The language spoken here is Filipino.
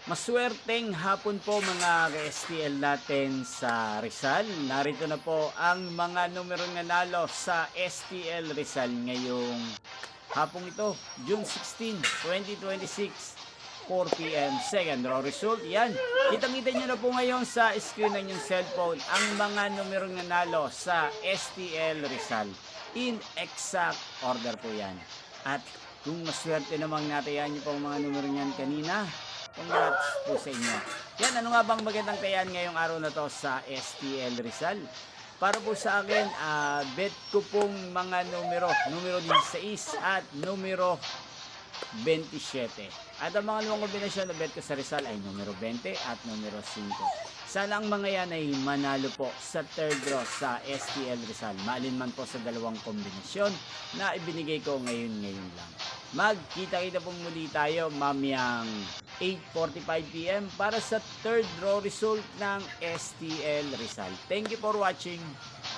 Maswerteng hapon po mga ka-STL natin sa Rizal. Narito na po ang mga numerong nanalo sa STL Rizal ngayong hapong ito, June 16, 2026, 4 p.m. Second row result. Yan. Kitang-kita nyo na po ngayon sa screen ng inyong cellphone ang mga numerong nanalo sa STL Rizal. In exact order po yan. At kung maswerte namang natayan nyo po ang mga numero niyan kanina, congrats po sa inyo. Yan, ano nga bang magandang tayan ngayong araw na to sa STL Rizal? Para po sa akin, bet ko pong mga numero 16 at numero 27. At ang mga lumang kombinasyon na bet ko sa Rizal ay numero 20 at numero 5. Sana ang mga yan ay manalo po sa third draw sa STL Rizal. Maalin man po sa dalawang kombinasyon na ibinigay ko ngayon lang. Magkita-kita po muli tayo mamayang 8:45 p.m. para sa third draw result ng STL Rizal. Thank you for watching.